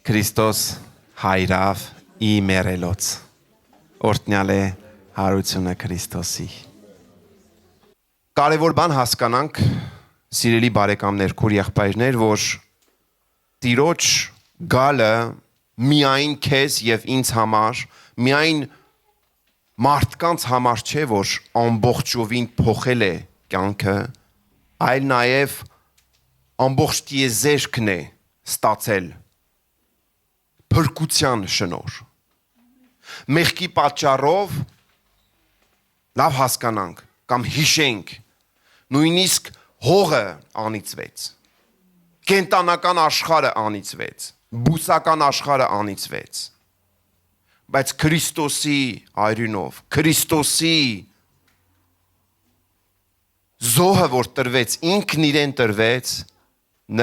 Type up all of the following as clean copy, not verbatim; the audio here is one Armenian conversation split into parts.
Քրիստոս հայրավ իմերելոց օրտնյալ է հարությունը Քրիստոսի Կարևոր բան հասկանանք սիրելի բարեկամներ քուր եղբայրներ որ Տիրոջ գալը միայն քեզ եւ ինձ համար միայն մարդկանց համար չէ որ ամբողջովին փոխել է կյանքը այլ նաեւ ամբողջ տիեզերքն է ստացել փրկության շնոր մեղքի պատճառով լավ հասկանանք կամ հիշենք նույնիսկ հողը անիծվեց կենտանական աշխարհը անիծվեց բուսական աշխարհը անիծվեց բայց Քրիստոսի այրունով Քրիստոսի զոհը որ տրվեց ինքն իրեն տրվեց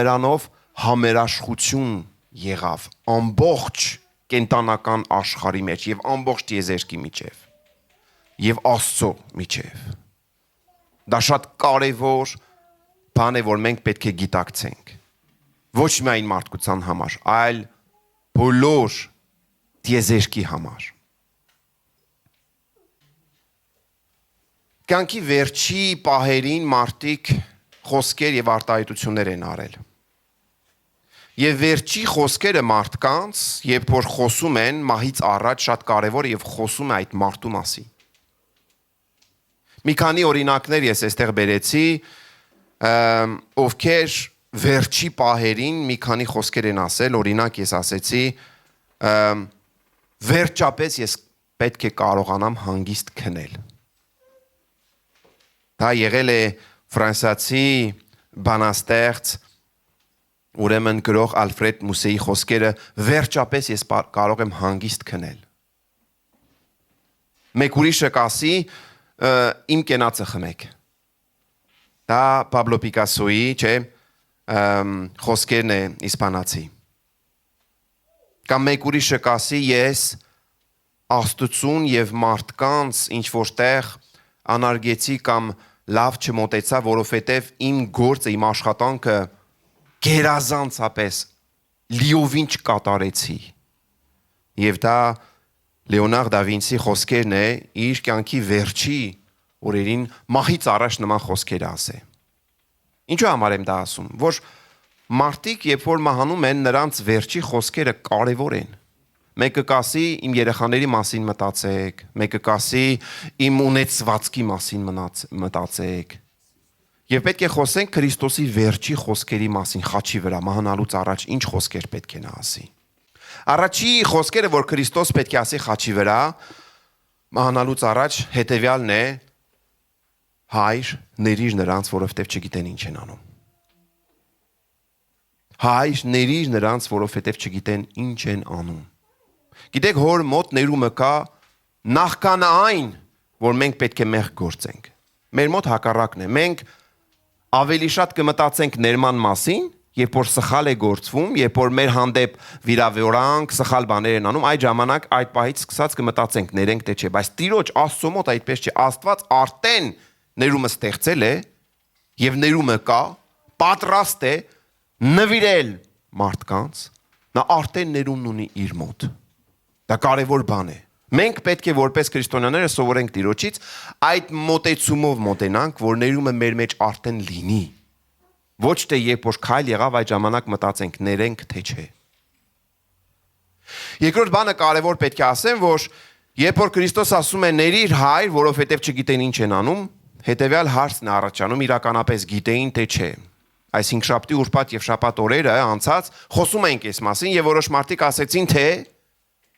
նրանով համերաշխություն եղավ ամբողջ կենտանական աշխարհի մեջ եւ ամբողջ տիեզերքի միջև եւ Աստծո միջև դա շատ կարեւոր բան է որ մենք պետք է գիտակցենք ոչ միայն մարդկության համար այլ բոլոր տիեզերքի համար կյանքի վերջի պահերին մարդիկ խոսքեր եւ արտահայտություններ են արել Եվ վերջի խոսքերը մարդկանց, երբ որ խոսում են մահից առաջ շատ կարևոր եւ խոսում է այդ մարդու մասին։ Մի քանի օրինակներ ես այստեղ բերեցի, ովքեր վերջի պահերին մի քանի խոսքեր են ասել, օրինակ ես ասեցի, վերջապես ես պետք է կարողանամ հանգիստ քնել։ Դա եղել է ֆրանսիացի բանաստեղծ Ուրեմն գրող Ալֆրեդ Մուսեի խոսքերը վերջապես ես կարող եմ հանգիստ քնել։ Մեկ ուրիշը կասի իմ կենացը խմեք։ Դա Պաբլո Պիկասոյի, չէ, խոսքերն է իսպանացի։ Կամ մեկ ուրիշը կասի ես Աստծուն եւ մարդկանց ինչ որտեղ անարգեցի կամ լավ չմոտեցա, որովհետեւ իմ գործը, իմ աշխատանքը գերազանցապես լիովին չկատարեցի եւ դա Լեոնարդ դա Վինցի խոսքերն է իր կյանքի վերջի օրերին մահից առաջ նման խոսքեր ասե Ինչու համար եմ դա ասում որ մարդիկ երբ որ մահանում են նրանց վերջի խոսքերը կարևոր են մեկը կասի իմ երեխաների մասին մտածեք մեկը կասի իմ ունեցվածքի մասին մտածեք Եվ պետք է խոսենք Քրիստոսի վերջի խոսքերի մասին խաչի վրա մահանալուց առաջ ինչ խոսքեր պետք է նա ասի Առաջի խոսքերը որ Քրիստոս պետք է ասի խաչի վրա մահանալուց առաջ հետեւյալն է Հայր ներիր նրանց որովհետև չգիտեն ինչ են անում Հայր ներիր նրանց որովհետև չգիտեն ինչ են անում Գիտեք հոր մոտ ներումը կա նախքան այն որ մենք պետք է մեղք գործենք Մեր մոտ հակառակն է մենք Ավելի շատ կմտածենք ներման մասին, երբ որ սխալ է գործվում, երբ որ մեր հանդեպ վիրավորանք, սխալ բաներ են անում, այդ ժամանակ այդ պահից սկսած կմտածենք ներենք թե չէ, բայց Տիրոջ Աստծո մոտ այդպես չէ, Աստված արդեն ներումը ստեղծել է եւ ներումը կա, պատրաստ է նվիրել մարդկանց, նա արդեն ներումն ունի իր մոտ։ Դա կարևոր բան է։ Մենք պետք է որպես քրիստոնյաները սովորենք Տիրոջից այդ մոտեցումով մոտենանք, որ ներումը մեր մեջ արդեն լինի։ Ոչ թե երբ որ քայլ եղավ այդ ժամանակ մտածենք ներենք թե չէ։ Երկրորդ բանը կարևոր պետք է ասեմ, որ երբ որ Քրիստոս ասում է ներիր հայր, որովհետև չգիտեն ինչ են անում, հետեւյալ հարցն է առաջանում իրականապես գիտեին թե չէ։ Այս հինգշաբթի ուրբաթ եւ շաբաթ օրերը անցած խոսում ենք այս մասին եւ որոշ մարդիկ ասեցին թե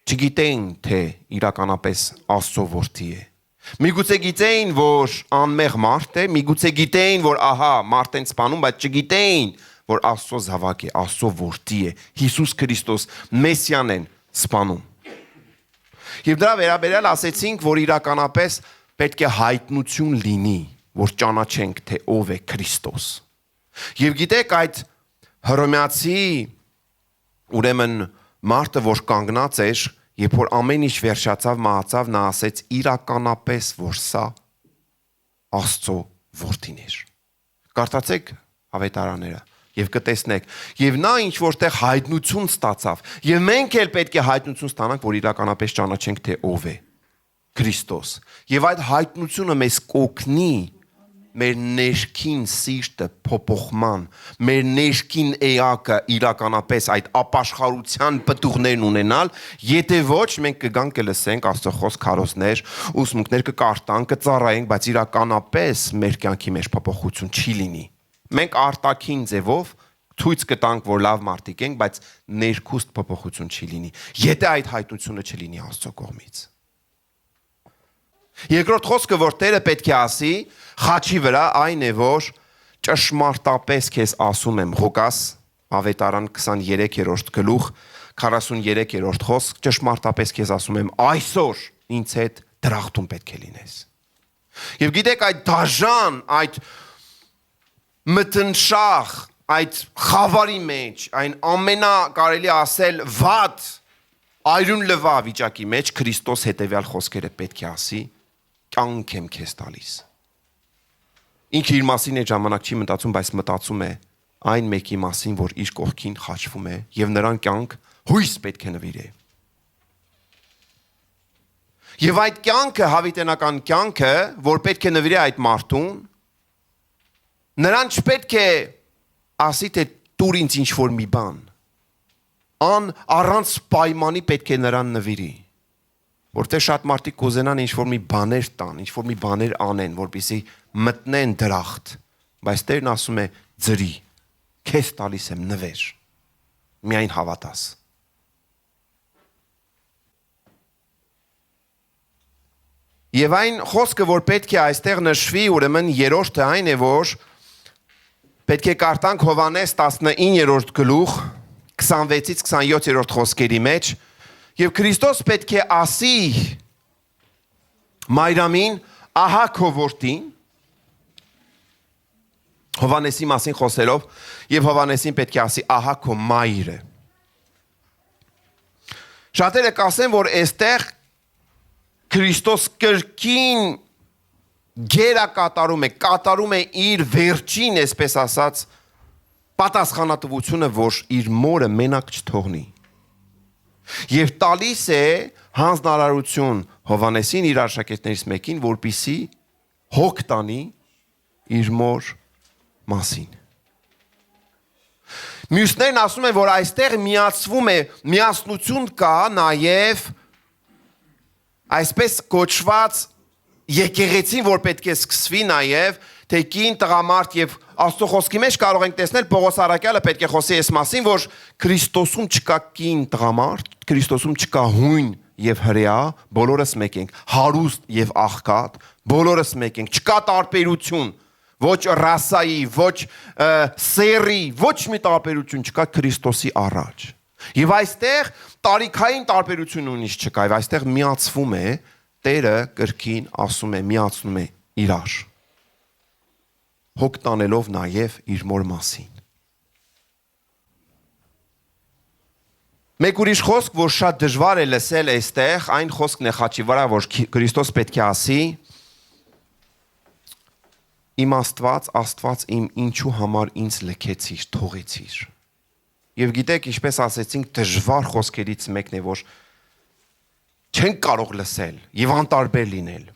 Չգիտեին, թե իրականապես Աստծո որդի է։ Միգուցե գիտեին, որ անմեղ մարդ է, միգուցե գիտեին, որ ահա մարդ են սպանում, բայց չգիտեին, որ Աստծո զավակ է, Աստծո որդի է, Հիսուս Քրիստոս, Մեսիան են սպանում։ Եվ դրա վերաբերյալ ասեցինք, որ իրականապես պետք է հայտնություն լինի, որ ճանաչենք, թե ով է Քրիստոս։ Եվ գիտեք այդ հռոմեացի ուրեմն Մարդը, որ կանգնած էր, երբ որ ամեն ինչ վերջացավ, մահացավ, նա ասեց իրականապես, որ սա Աստծո որդին էր։ Կարդացեք ավետարանները։ Եվ կտեսնեք։ Եվ նա ինչ որտեղ հայտնություն ստացավ։ Եվ մենք էլ պետք է հայտնություն ստանանք, որ իրականապես ճանաչենք, թե ով է Քրիստոս։ Եվ այդ հայտնությունը մեզ կօգնի մեր ներքին սիրտը փոփոխման, մեր ներքին էակը իրականապես այդ ապաշխարության պտուղներն ունենալ, եթե ոչ մենք կգանք կլսենք Աստծո խոսք քարոզներ, ուսմունքներ կկարտանք, կծառայենք, բայց իրականապես մեր կյանքի մեջ փոփոխություն չի լինի։ Մենք արտաքին ձևով ցույց կտանք, որ լավ մարդիկ ենք, բայց ներքուստ փոփոխություն չի լինի, եթե այդ հայտնությունը չլինի Աստծո կողմից։ Երկրորդ խոսքը, որ Տերը պետք է ասի խաչի վրա, այն է, որ ճշմարտապես քեզ ասում եմ, Ղուկաս ավետարան 23-րդ գլուխ 43-րդ խոսք, ճշմարտապես քեզ ասում եմ, այսօր ինձ հետ դրախտում պետք է լինես։ Եվ գիտեք, այդ դաժան, այդ մտնշախ, այդ խավարի մեջ, այն ամենա կարելի ասել վատ այրուն լվա վիճակի մեջ Քրիստոս հետևյալ խոսքերը պետք է ասի, կյանք եմ քեզ տալիս։ Ինքը իր մասին այդ ժամանակ չի մտածում, բայց մտածում է այն մեկի մասին, որ իր կողքին խաչվում է եւ նրան կյանք հույս պետք է նվիրի։ Եվ այդ կյանքը, հավիտենական կյանքը, որ պետք է նվիրի այդ մարդուն, նրան չպետք է ասի, թե տուր ինձ ինչ-որ մի բան։ Առանց պայմանի պետք է նրան նվիրի։ Որտեղ շատ մարդիկ կուզենան ինչ-որ մի բաներ տան, ինչ-որ մի բաներ անեն, որպեսզի մտնեն դրախտ, բայց Տերն ասում է ձրի, քեզ տալիս եմ նվեր, միայն հավատաս։ Եվ այն խոսքը, որ պետք է այստեղ նշվի, ուրեմն երրորդը այն է, որ պետք է կարդանք Հովհաննես 19-րդ գլուխ 26-ից 27-րդ խոսքերի մեջ, եւ Քրիստոս պետք է ասի Մայրամին, ահա քո որդին, Հովհաննեսի մասին խոսելով, եւ Հովհաննեսին պետք է ասի, ահա քո մայրը։ Շատերը կասեն, որ այստեղ Քրիստոս կրկին կատարում է իր վերջին, այսպես ասած, պատասխանատվությունը, որ իր մորը մենակ չթողնի։ Եվ տալիս է հանձնարարություն Հովհաննեսին իր աշակերտներից մեկին, որպեսզի հոգ տանի իր մոր մասին։ Մյուսներն ասում են, որ այստեղ միասնություն կա նաև այսպես կոչված եկեղեցին, որ պետք է սկսվի նաև, թե կին տղամարդ եւ Աստծո խոսքի մեջ կարող ենք տեսնել Պողոս առաքյալը պետք է խոսի այս մասին, որ Քրիստոսում չկա կին տղամարդ, Քրիստոսում չկա հույն եւ հրեա, բոլորս մեկ ենք, հարուստ եւ աղքատ, բոլորս մեկ ենք, չկա տարբերություն, ոչ ռասայի, ոչ սերի, ոչ մի տարբերություն չկա Քրիստոսի առաջ։ Եվ այստեղ տարիքային տարբերություն ունի չկա, եւ այստեղ միացվում է Տերը կրկին ասում է, միացնում է իրար։ Հոգ տանելով նաև իր մոր մասին։ Մեկ ուրիշ խոսք, որ շատ դժվար է լսել այստեղ, այն խոսքն է խաչի վրա, որ Քրիստոս պետք է ասի, իմ Աստված իմ ինչու համար ինձ լքեցիր, թողեցիր։ Եվ գիտեք, ինչպես ասեցինք, դժվար խոսքերից մեկն է, որ չեն կարող լսել եւ անտարբեր լինել։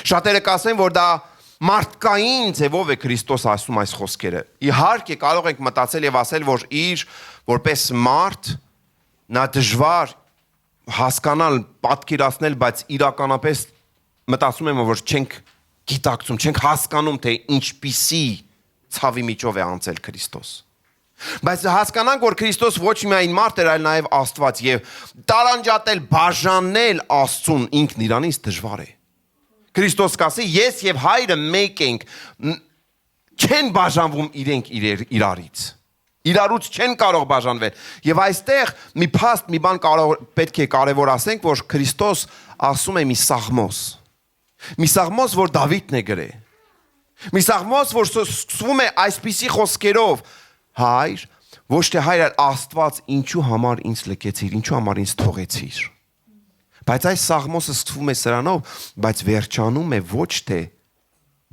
Շատերը կասեն, որ դա մարդկային ձևով է Քրիստոս ասում այս խոսքերը։ Իհարկե կարող ենք մտածել եւ ասել, որ իր որպես մարդ նա դժվար հասկանալ, պատկերացնել, բայց իրականապես մտածում եմ, որ չենք գիտակցում, չենք հասկանում, թե ինչպիսի ցավի միջով է անցել Քրիստոս։ Բայց հասկանանք, որ Քրիստոս ոչ միայն մարդ էր, այլ նաև Աստված եւ տարանջատել, բաժանել Աստծուն ինքն իրանից դժվար է։ Քրիստոս կասի, ես եւ Հայրը մեկ ենք, չեն բաժանվում իրենք իրարից։ Իրարուց չեն կարող բաժանվել։ Եվ այստեղ մի փաստ, մի բան պետք է կարևոր ասենք, որ Քրիստոս ասում է մի սաղմոս։ Մի սաղմոս, որ Դավիթն է գրել։ Մի սաղմոս, որ սկսվում է այսպիսի խոսքերով. Հայր, ոչ թե Հայր, այլ Աստված, ինչու համար ինձ լքեցիր, ինչու համար ինձ թողեցիր։ Բայց այս սաղմոսը սկսվում է սրանով, բայց վերջանում է ոչ թե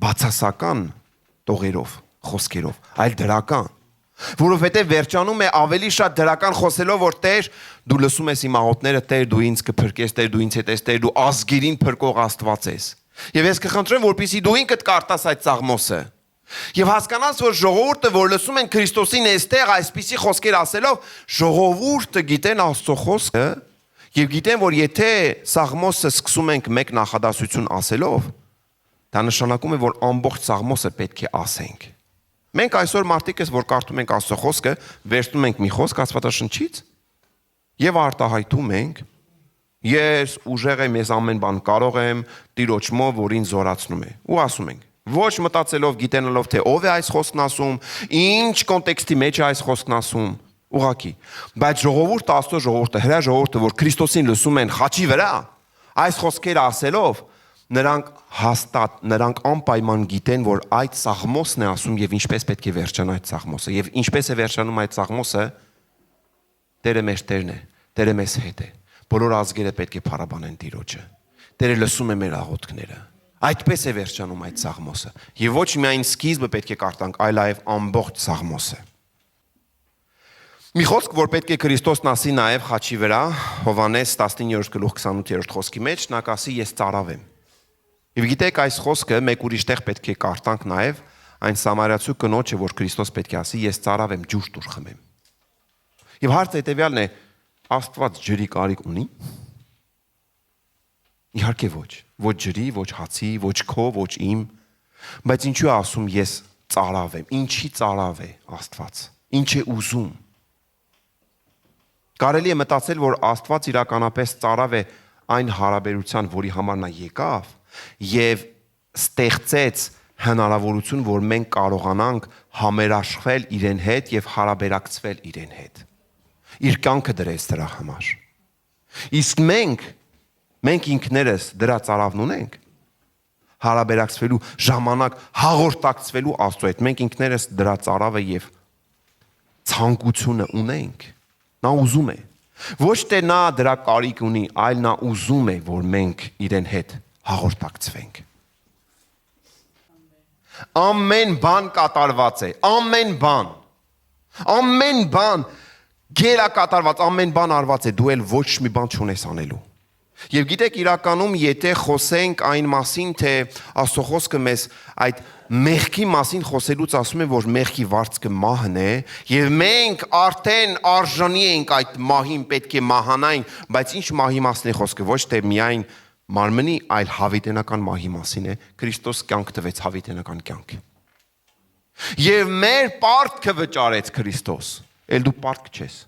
բացասական տողերով, խոսքերով, այլ դրական։ Որովհետև վերջանում է ավելի շատ դրական խոսելով, որ Տեր, դու լսում ես իմ աղոթները, Տեր, դու ինձ կփրկես, Տեր, դու ինձ հետ ես, Տեր, դու ազգերին փրկող Աստված ես։ Եվ ես կխնդրեմ, որպեսզի դու ինքդ կարտաս այդ ծաղմոսը։ Եվ հասկանաս, որ ժողովուրդը, որ լսում են Քրիստոսին այստեղ այսպիսի խոսքեր ասելով, ժողովուրդը գիտեն Աստծո խոսքը եւ գիտեն, որ եթե ծաղմոսը սկսում ենք մեկ նախադասություն ասելով, դա նշանակում է, որ ամբողջ ծաղմոսը պետք է ասենք։ Մենք այսօր մարդիկ ես, որ կարդում ենք Աստծո խոսքը, վերցնում ենք մի խոսք Աստվածաշնչից եւ արտահայտում ենք. ես ուժեղ եմ, ես ամեն բան կարող եմ, Տիրոջ մով, որ ինձ զորացնում է։ Ու ասում ենք. ոչ մտածելով, գիտենալով, թե ով է այս խոսքն ասում, ինչ կոնտեքստի մեջ է այս խոսքն ասում, ուղղակի։ Բայց ժողովուրդը, Աստծո ժողովուրդը, հրա ժողովուրդը, որ Քրիստոսին լսում են խաչի վրա, այս խոսքերը ասելով, նրանք հաստատ, նրանք անպայման գիտեն, որ այդ ծաղմոսն է ասում եւ ինչպես պետք է վերջանա այդ ծաղմոսը եւ ինչպես է վերջանում այդ ծաղմոսը, Տերը մեր Տերն է, Տերը մեզ հետ է։ Բոլոր ազգերը պետք է փառաբանեն Տիրոջը։ Տերը լսում է մեր աղոթքները։ Այդպես է վերջանում այդ ծաղմոսը։ Եվ ոչ միայն սկիզբը պետք է կարդանք, այլ այլ ամբողջ ծաղմոսը։ Մի խոսք, որ պետք է Քրիստոսն ասի նաև խաչի վրա, Հովհաննես 19:28 խոսքի մեջ, նա կասի ես ծարավ եմ։ Եվ գիտեք, այս խոսքը մեկ ուրիշ տեղ պետք է կարդանք նաև այն սամարյացու կնոջը, որ Քրիստոս պետք է ասի ես ծարավ եմ, ջուր տուր խմեմ։ Եվ հարցը հետևյալն է, Աստված ջրի կարիք ունի։ Իհարկե ոչ, ոչ ջրի, ոչ հացի, ոչ քո, ոչ իմ, բայց ինչու է ասում ես ծարավ եմ, ինչի ծարավ է Աստված, ինչ է ուզում։ Կարելի է մտածել, որ Աստված իրականապես ծարավ է այն հարաբերության, որի համար նա եկավ եւ ստեղծեց հնարավորություն, որ մենք կարողանանք համերաշխվել իրեն հետ եւ հարաբերակցվել իրեն հետ։ Իր կյանքը դրեց դրա համար։ Իսկ մենք ինքներս դրա ծարավն ունենք հարաբերակցվելու ժամանակ հաղորդակցվելու Աստծո հետ։ Մենք ինքներս դրա ծարավը եւ ցանկությունը ունենք։ Նա ուզում է։ Ոչ թե նա դրա կարիք ունի, այլ նա ուզում է, որ մենք իրեն հետ հաղորդակցվենք։ Ամեն բան կատարված է, ամեն բան գերակատարված, ամեն բան արված է, դու էլ ոչ մի բան չունես անելու։ Եվ գիտեք, իրականում, եթե խոսենք այն մասին, թե Աստծո խոսքը մեզ այդ մեղքի մասին խոսելուց ասում է, որ մեղքի վարձքը մահն է, եւ մենք արդեն արժանի ենք այդ մահին, պետք է մահանային, բայց ինչ մահի մասին է խոսքը, ոչ թե միայն մարմնի, այլ հավիտենական մահի մասին է։ Քրիստոս կյանք տվեց հավիտենական կյանք։ Եվ մեր պարտքը վճարեց Քրիստոս։ Էլ դու պարտք չես։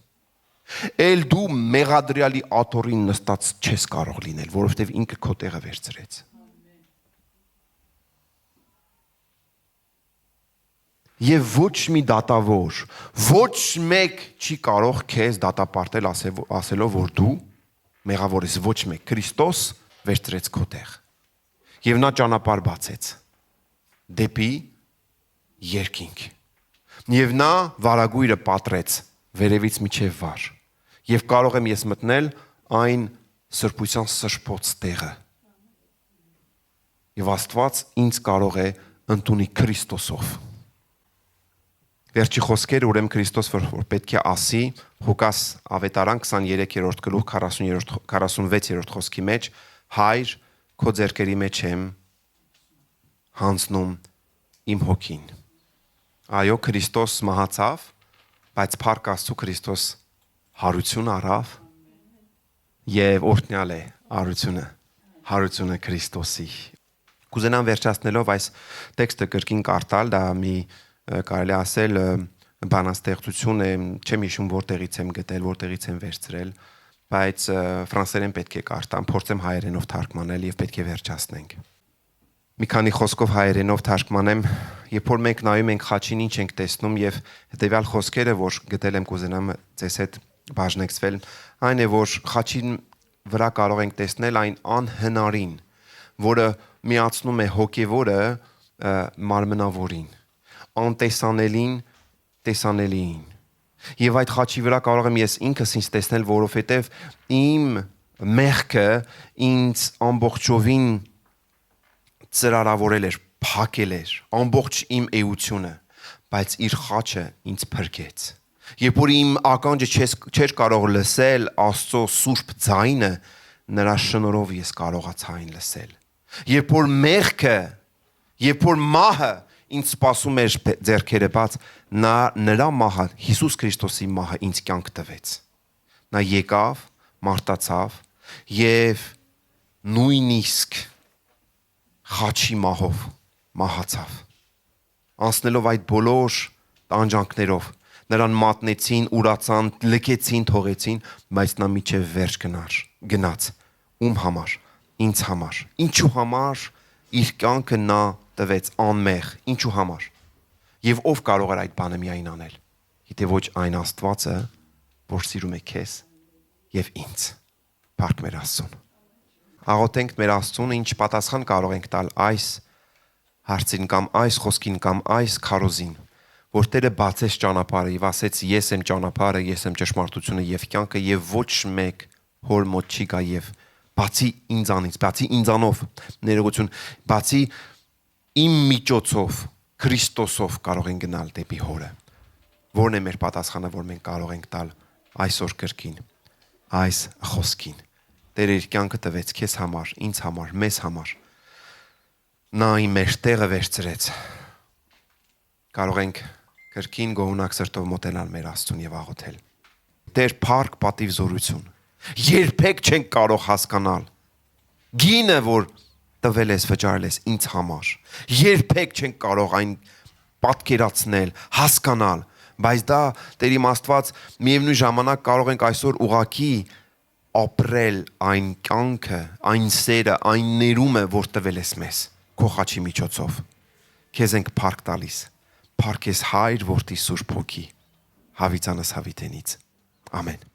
Էլ դու մեղադրյալի աթոռին նստած չես կարող լինել, որովհետև ինքը քո տեղը վերցրեց։ Եվ ոչ մի դատավոր, ոչ մեկ չի կարող քեզ դատապարտել ասելով, որ դու մեղավոր ես, ոչ մեկ։ Քրիստոս վերցրեց քո տեղ։ Եվ նա ճանապարհ բացեց դեպի երկինք։ Եվ նա վարագույրը պատրեց վերևից միջև վար։ Եվ կարող եմ ես մտնել այն սրբության սրբոց տեղը։ Եվ Աստված ինձ կարող է ընդունի Քրիստոսով։ Վերջի խոսքերը ուրեմն Քրիստոս որ պետք է ասի Ղուկաս ավետարան 23-րդ գլուխ 46-րդ խոսքի մեջ, Հայր, քո ձեռքերի մեջ եմ հանձնում իմ հոգին։ Այո, Քրիստոս մահացավ, բայց փառք Աստծո Քրիստոս հարություն առավ եւ օրհնյալ է հարությունը Քրիստոսի։ Կուզենամ վերջացնելով այս տեքստը կրկին կարդալ, դա մի կարելի ասել բանաստեղծություն է, չեմ հիշում որտեղից եմ գտել, որտեղից եմ վերցրել, բայց ֆրանսերեն պետք է կարդամ, փորձեմ հայերենով թարգմանել եւ պետք է վերջացնենք։ Մի քանի խոսքով հայերենով թարգմանեմ, երբ որ մենք նայում ենք խաչին, ինչ ենք տեսնում եւ հետեւյալ խոսքերը, որ գտել եմ, կուզենամ ձեզ հետ բաժնեկցվել, այն է, որ խաչին վրա կարող ենք տեսնել այն անհնարին, որը միացնում է հոգեվորը մարմնավորին, անտեսանելին տեսանելիին։ Եվ այդ խաչի վրա կարող եմ ես ինքս ինձ տեսնել, որովհետև իմ մեղքը ինձ ամբողջովին ծրարավորել էր, փակել էր ամբողջ իմ էությունը, բայց իր խաչը ինձ փրկեց։ Երբ որ իմ ականջը չէր կարող լսել Աստծո սուրբ ձայնը, նրա շնորհով ես կարողացա այն լսել։ Երբ որ մեղքը, երբ որ մահը ինձ սպասում էր ձեռքերը բաց, նրա մահը, Հիսուս Քրիստոսի մահը ինձ կյանք տվեց։ Նա եկավ, մարտացավ եւ նույնիսկ խաչի մահով մահացավ։ Անցնելով այդ բոլոր տանջանքներով, նրան մատնեցին, ուրացան, լքեցին, թողեցին, բայց նա միջև վերջ գնաց։ Ում համար, ինձ համար։ Ինչու համար իր կյանքը նա տվեց անմեղ, ինչու համար։ Եվ ով կարող էր այդ բանը միայն անել։ Գիտե ոչ այն Աստվածը, որ սիրում է քեզ եւ ինձ։ Փառք մեր Աստծուն։ Աղոթենք մեր Աստծուն, ինչ պատասխան կարող ենք տալ այս հարցին կամ այս խոսքին կամ այս քարոզին, որ Տերը բացեց ճանապարհը եւ ասեց ես եմ ճանապարհը, ես եմ ճշմարտությունը եւ կյանքը եւ ոչ մեկ հոր մոտ չի գա եւ բացի ինձանից, բացի ինձանով ներողություն, բացի իմ միջոցով Քրիստոսով կարող են գնալ դեպի հորը։ Որն է մեր պատասխանը, որ մենք կարող ենք տալ այսօր կրկին, այս խոսքին։ Տերը իր կյանքը տվեց քեզ համար, ինձ համար, մեզ համար։ Նա իմ մեր տեղը վերցրեց։ Կարող ենք կրկին գոհունակ սրտով մոտենալ մեր Աստծուն եւ աղոթել։ Տեր փառք, պատիվ, զորություն։ Երբեք չենք կարող հասկանալ գինը, որ տվել ես, վճարել ես ինձ համար։ Երբեք չենք կարող այն պատկերացնել, հասկանալ, բայց դա Տեր իմ Աստված միևնույն ժամանակ կարող ենք այսօր ուղակի ապրել այն կյանքը, այն սերը, այն ներումը, որ տվել ես մեզ քո խաչի միջոցով։ Քեզ ենք փառք տալիս։ Փառք ես Հայր, Որդի, Սուրբ Հոգի, հավիտյանս հավիտենից։ Ամեն։